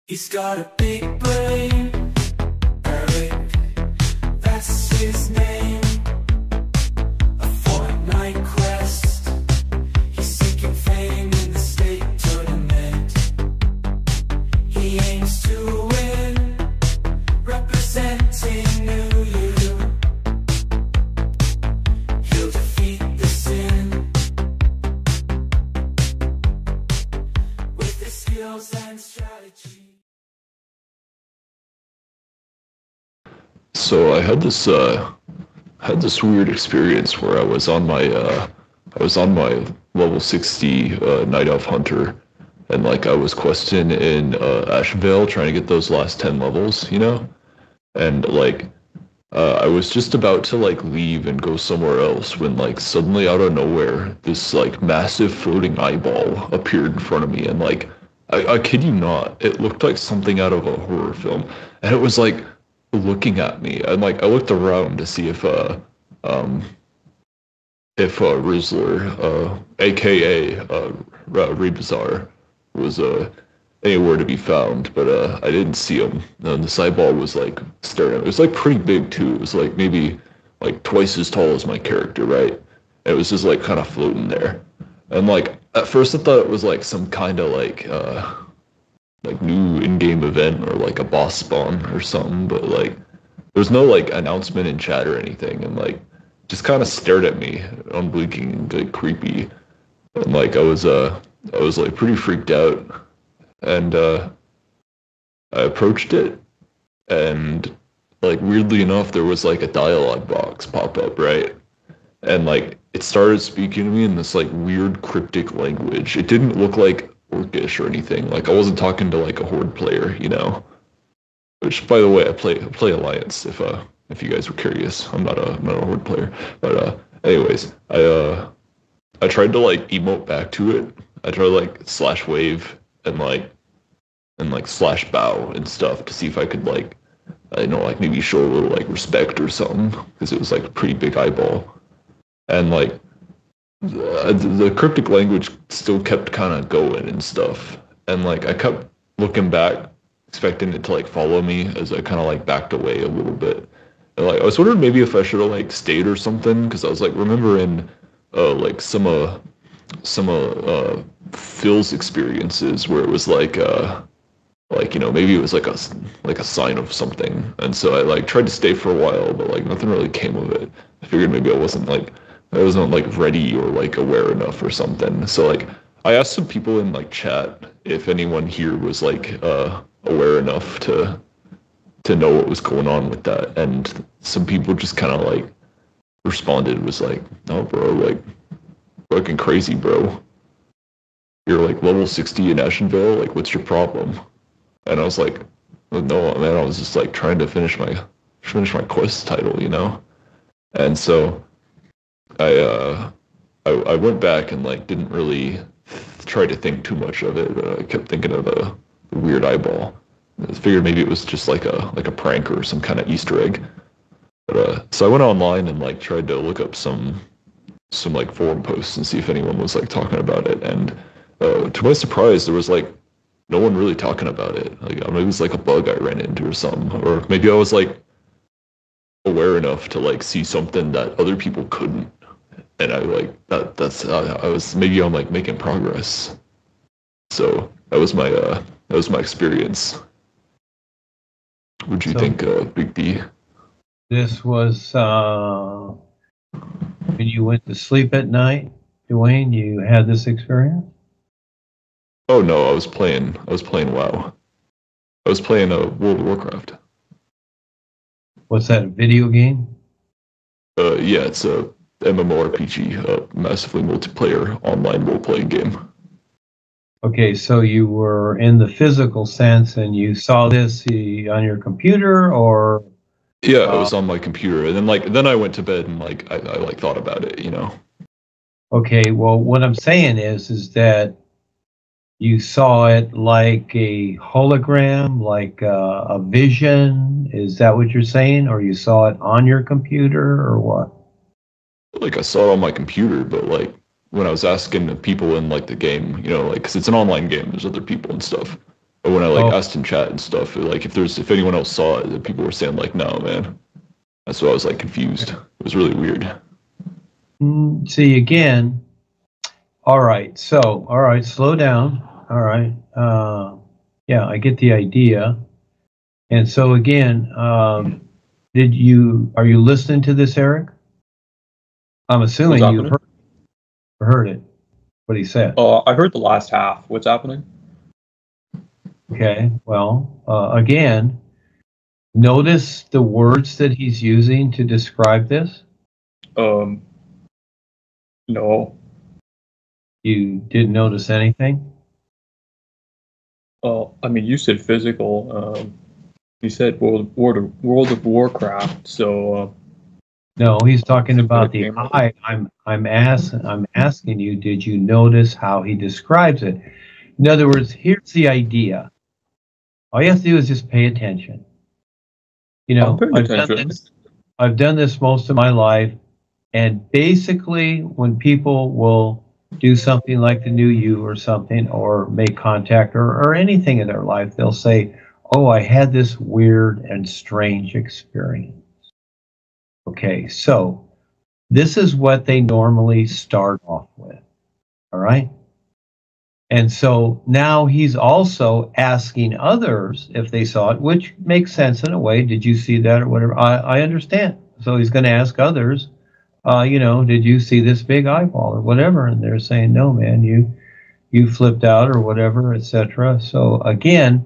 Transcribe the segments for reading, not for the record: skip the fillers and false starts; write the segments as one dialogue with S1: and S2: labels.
S1: He's got a big brain, Eric, that's his name. A Fortnite quest, he's seeking fame in the state tournament. He aims to win, representing New You. He'll defeat the sin with his skills and strategy.
S2: So I had this weird experience where I was on my level 60 Night Elf Hunter, and like I was questing in Ashenvale trying to get those last 10 levels, you know? And like I was just about to like leave and go somewhere else when like suddenly out of nowhere this like massive floating eyeball appeared in front of me, and like I kid you not, it looked like something out of a horror film, and it was like looking at me, and like I looked around to see if Rizzler, aka Rebazar, was anywhere to be found, but I didn't see him. And the eyeball was like staring at me. It was like pretty big too. It was like maybe like twice as tall as my character, right? And it was just like kind of floating there. And like at first I thought it was like some kind of like new in-game event or like a boss spawn or something, but like there was no like announcement in chat or anything, and like just kind of stared at me, unblinking, like creepy, and like I was like pretty freaked out, and I approached it, and like weirdly enough there was like a dialogue box pop up, right? And like it started speaking to me in this like weird cryptic language. It didn't look like Orcish or anything. Like I wasn't talking to like a horde player, you know. Which, by the way, I play Alliance. If you guys were curious, I'm not a horde player. But anyways, I tried to like emote back to it. I tried like slash wave and like slash bow and stuff to see if I could like, I don't know, like maybe show a little like respect or something, because it was like a pretty big eyeball, and like the cryptic language still kept kind of going and stuff, and like I kept looking back expecting it to like follow me as I kind of like backed away a little bit, and like I was wondering maybe if I should have like stayed or something, because I was like remembering like some Phil's experiences where it was like you know, maybe it was like a sign of something, and so I like tried to stay for a while, but like nothing really came of it. I figured maybe I wasn't like ready or like aware enough or something. So like I asked some people in like chat if anyone here was like aware enough to know what was going on with that, and some people just kind of like responded, was like, no bro, like fucking crazy bro, you're like level 60 in Ashenvale, like what's your problem? And I was like, well, no man, I was just like trying to finish my quest title, you know. And so I went back and like didn't really try to think too much of it, but I kept thinking of the weird eyeball. I figured maybe it was just like a prank or some kind of Easter egg. But so I went online and like tried to look up some like forum posts and see if anyone was like talking about it, and to my surprise there was like no one really talking about it. Like maybe it was like a bug I ran into or something, or maybe I was like aware enough to like see something that other people couldn't, and I like that's I was, maybe I'm like making progress. So that was my experience. What'd you think, Big D?
S3: This was when you went to sleep at night, Dwayne, you had this experience?
S2: Oh no, I was playing WoW. I was playing World of Warcraft.
S3: What's that, a video game?
S2: Yeah, it's a MMORPG, a massively multiplayer online role-playing game.
S3: Okay, so you were in the physical sense, and you saw this on your computer, or?
S2: Yeah, it was on my computer, and then I went to bed and like I like thought about it, you know.
S3: Okay, well, what I'm saying is that you saw it like a hologram, like a vision. Is that what you're saying, or you saw it on your computer, or what?
S2: Like I saw it on my computer, but like when I was asking the people in like the game, you know, like because it's an online game, there's other people and stuff. But when I like
S3: Oh.
S2: asked in chat and stuff, like if anyone else saw it, people were saying like, no, man. That's why I was like confused. It was really weird.
S3: See, again, all right, slow down. All right. Yeah, I get the idea. And so again, are you listening to this, Eric? I'm assuming you heard it, what he said.
S4: I heard the last half. What's happening?
S3: Okay, well, again, notice the words that he's using to describe this.
S4: No.
S3: You didn't notice anything?
S4: I mean, you said physical. You said World of Warcraft. So.
S3: No, he's talking about the
S4: game
S3: eye. I'm asking you, did you notice how he describes it? In other words, here's the idea. All you have to do is just pay attention. You know, I've done this most of my life, and basically when people will do something like the new you or something, or make contact or anything in their life, they'll say, oh, I had this weird and strange experience. Okay, so this is what they normally start off with, all right? And so now he's also asking others if they saw it, which makes sense in a way. Did you see that or whatever? I understand. So he's going to ask others, you know, did you see this big eyeball or whatever? And they're saying, no, man, you flipped out or whatever, etc. So again,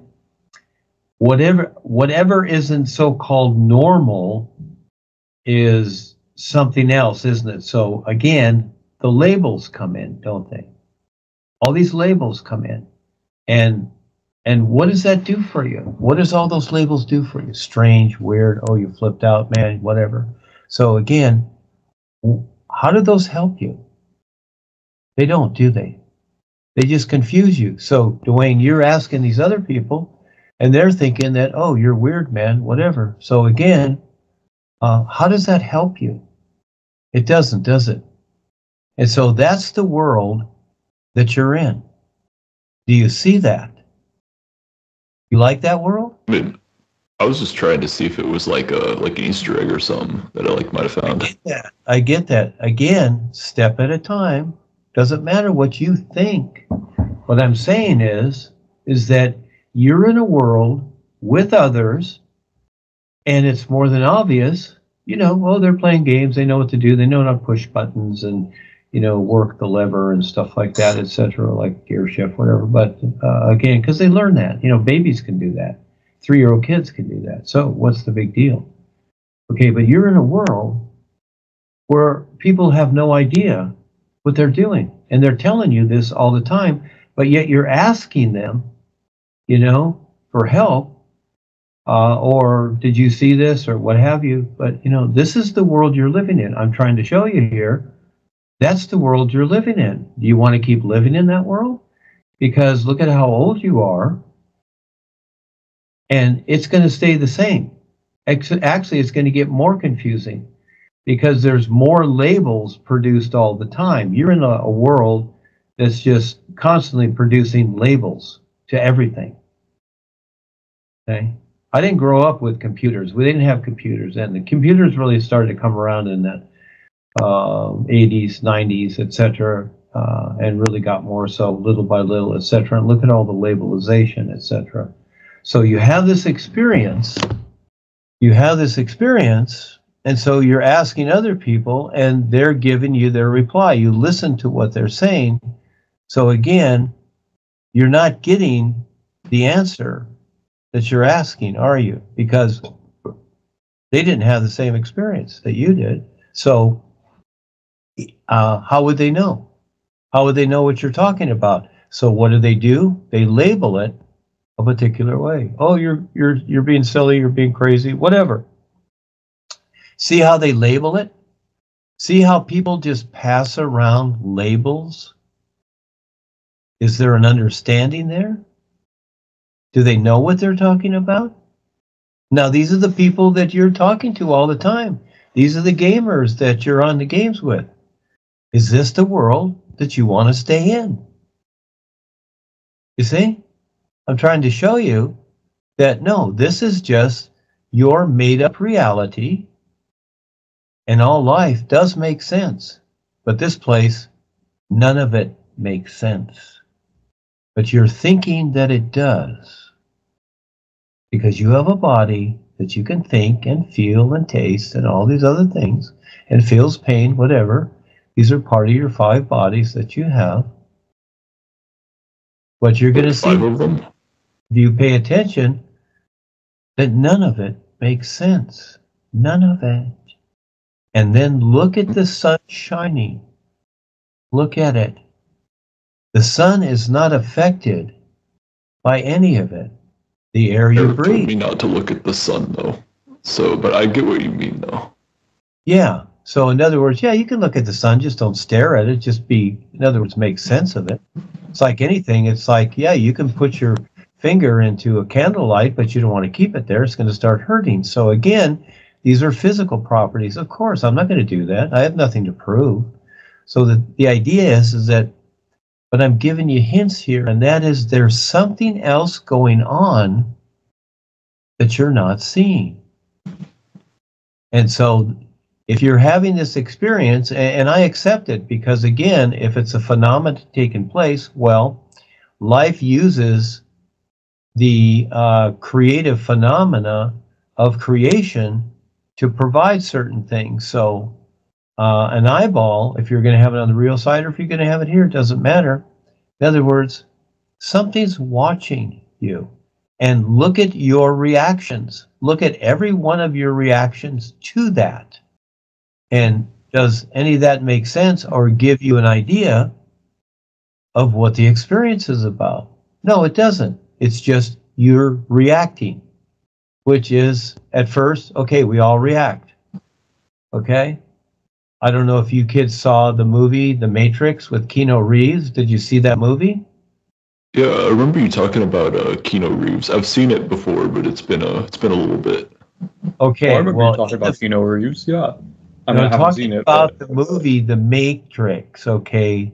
S3: whatever isn't so-called normal is something else, isn't it? So again, the labels come in, don't they? All these labels come in. And what does that do for you? What does all those labels do for you? Strange, weird, oh, you flipped out, man, whatever. So again, how do those help you? They don't, do they? They just confuse you. So, Dwayne, you're asking these other people, and they're thinking that, oh, you're weird, man, whatever. So again, how does that help you? It doesn't, does it? And so that's the world that you're in. Do you see that? You like that world?
S2: I mean, I was just trying to see if it was like an Easter egg or something that I like might have found.
S3: I get that. Again, step at a time. Doesn't matter what you think. What I'm saying is that you're in a world with others, and it's more than obvious, you know, oh, they're playing games, they know what to do, they know how to push buttons and, you know, work the lever and stuff like that, etc., like gear shift, whatever. But again, because they learn that, you know, babies can do that. 3-year-old kids can do that. So what's the big deal? Okay, but you're in a world where people have no idea what they're doing. And they're telling you this all the time, but yet you're asking them, you know, for help. Or did you see this or what have you? But, you know, this is the world you're living in. I'm trying to show you here. That's the world you're living in. Do you want to keep living in that world? Because look at how old you are. And it's going to stay the same. Actually, it's going to get more confusing because there's more labels produced all the time. You're in a world that's just constantly producing labels to everything. Okay? I didn't grow up with computers. We didn't have computers, and the computers really started to come around in the 80s, 90s, etc., and really got more so little by little, etc. And look at all the labelization, etc. So you have this experience. And so you're asking other people, and they're giving you their reply. You listen to what they're saying. So again, you're not getting the answer that you're asking, are you? Because they didn't have the same experience that you did. So how would they know? How would they know what you're talking about? So what do? They label it a particular way. Oh, you're being silly, you're being crazy, whatever. See how they label it? See how people just pass around labels? Is there an understanding there? Do they know what they're talking about? Now, these are the people that you're talking to all the time. These are the gamers that you're on the games with. Is this the world that you want to stay in? You see? I'm trying to show you that no, this is just your made-up reality, and all life does make sense. But this place, none of it makes sense. But you're thinking that it does, because you have a body that you can think and feel and taste and all these other things, and feels pain, whatever. These are part of your 5 bodies that you have. What you're going to see,
S2: 5 of them?
S3: if you pay attention, that none of it makes sense. None of it. And then look at the sun shining. Look at it. The sun is not affected by any of it. The air you
S2: Eric told me
S3: breathe.
S2: not to look at the sun, though. So, but I get what you mean, though.
S3: Yeah. So in other words, yeah, you can look at the sun, just don't stare at it. Just be, in other words, make sense of it. It's like anything. It's like, yeah, you can put your finger into a candlelight, but you don't want to keep it there. It's going to start hurting. So again, these are physical properties. Of course, I'm not going to do that. I have nothing to prove. So the idea is that, but I'm giving you hints here, and that is there's something else going on that you're not seeing. And so if you're having this experience, and I accept it, because again, if it's a phenomenon taking place, well, life uses the creative phenomena of creation to provide certain things. So an eyeball, if you're going to have it on the real side or if you're going to have it here, it doesn't matter. In other words, something's watching you. And look at your reactions. Look at every one of your reactions to that. And does any of that make sense or give you an idea of what the experience is about? No, it doesn't. It's just you're reacting, which is at first, okay, we all react. Okay? I don't know if you kids saw the movie The Matrix with Keanu Reeves. Did you see that movie?
S2: Yeah, I remember you talking about Keanu Reeves. I've seen it before, but it's been a little bit.
S3: Okay,
S4: Well, I remember
S3: well,
S4: you talking about Keanu Reeves, yeah. I mean, I
S3: I'm
S4: haven't
S3: talking
S4: seen it,
S3: about
S4: but
S3: the movie The Matrix, okay?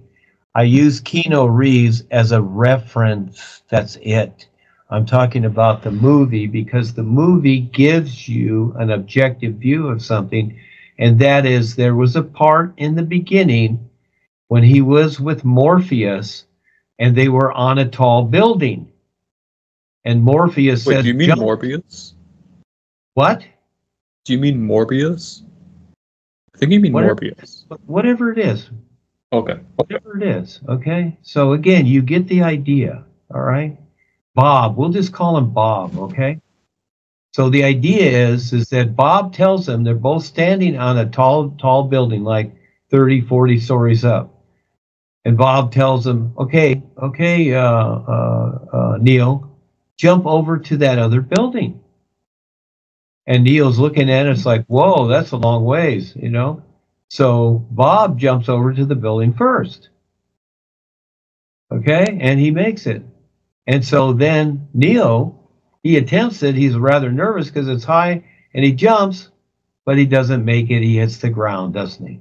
S3: I use Keanu Reeves as a reference, that's it. I'm talking about the movie because the movie gives you an objective view of something, and that is there was a part in the beginning when he was with Morpheus and they were on a tall building. And Morpheus
S4: wait,
S3: said,
S4: do you mean
S3: "Jump."
S4: Morbius?
S3: What?
S4: Do you mean Morbius? I think you mean
S3: Whatever,
S4: Morbius.
S3: whatever it is.
S4: Okay.
S3: Whatever it is, okay? So again, you get the idea, all right? Bob, we'll just call him Bob, okay? So the idea is that Bob tells them they're both standing on a tall building, like 30, 40 stories up. And Bob tells them, okay, Neil, jump over to that other building. And Neil's looking at it, it's like, whoa, that's a long ways, you know? So Bob jumps over to the building first. Okay, and he makes it. And so then Neil, he attempts it. He's rather nervous because it's high, and he jumps, but he doesn't make it. He hits the ground, doesn't he?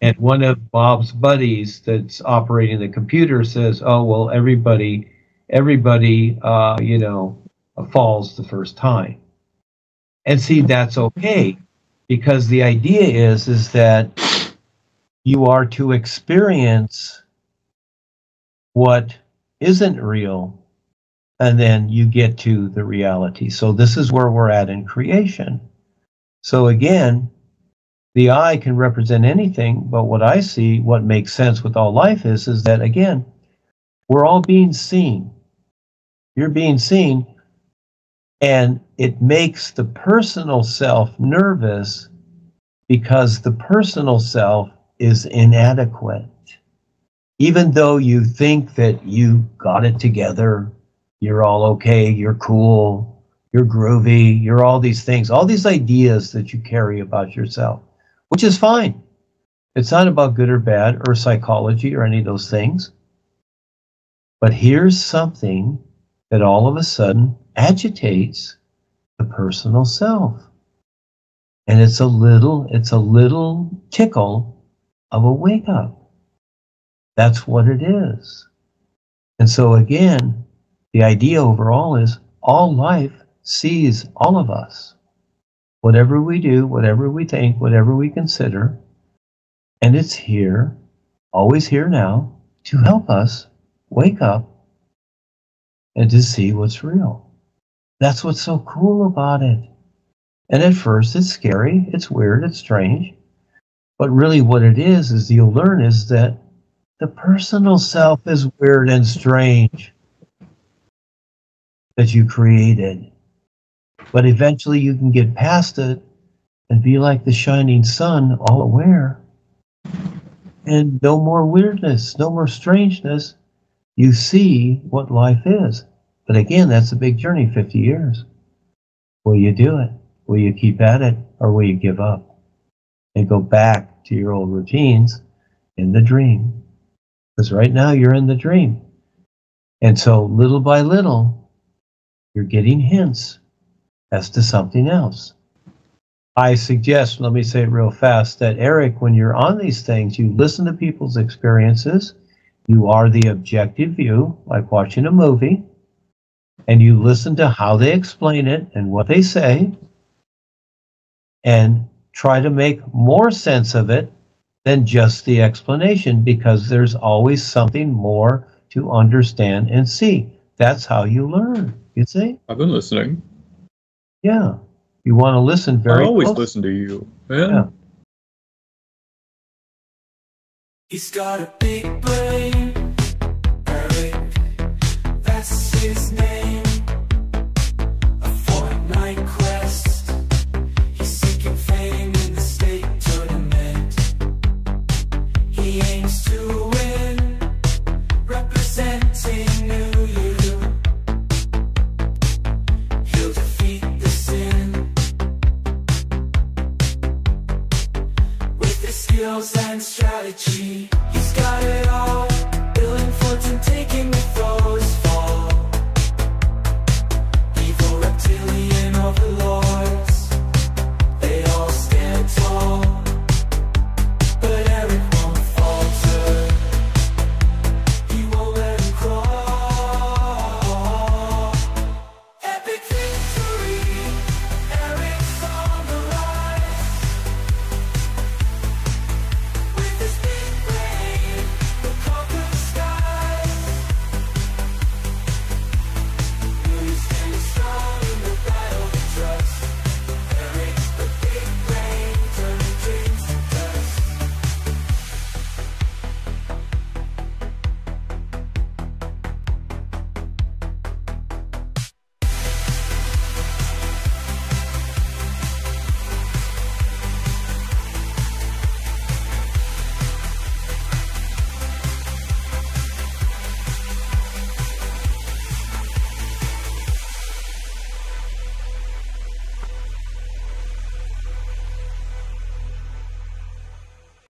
S3: And one of Bob's buddies that's operating the computer says, "Oh well, everybody, falls the first time." And see, that's okay, because the idea is that you are to experience what isn't real, and then you get to the reality. So this is where we're at in creation. So again, the eye can represent anything, but what I see, what makes sense with all life is that, again, we're all being seen. You're being seen, and it makes the personal self nervous because the personal self is inadequate. Even though you think that you got it together, you're all okay, you're cool, you're groovy, you're all these things, all these ideas that you carry about yourself, which is fine. It's not about good or bad or psychology or any of those things. But here's something that all of a sudden agitates the personal self. And it's a little tickle of a wake up. That's what it is. And so again, the idea overall is all life sees all of us. Whatever we do, whatever we think, whatever we consider, and it's here, always here now, to help us wake up and to see what's real. That's what's so cool about it. And at first it's scary, it's weird, it's strange. But really what it is you'll learn is that the personal self is weird and strange that you created. But eventually you can get past it and be like the shining sun, all aware. And no more weirdness, no more strangeness. You see what life is. But again, that's a big journey, 50 years. Will you do it? Will you keep at it? Or will you give up and go back to your old routines in the dream? Because right now you're in the dream. And so little by little, you're getting hints as to something else. I suggest, let me say it real fast, that Eric, when you're on these things, you listen to people's experiences. You are the objective view, like watching a movie, and you listen to how they explain it and what they say, and try to make more sense of it than just the explanation, because there's always something more to understand and see. That's how you learn, you see?
S4: I've been listening.
S3: Yeah. You want to listen very
S4: I always
S3: close.
S4: listen to you. Yeah.
S3: Yeah.
S1: He's got a big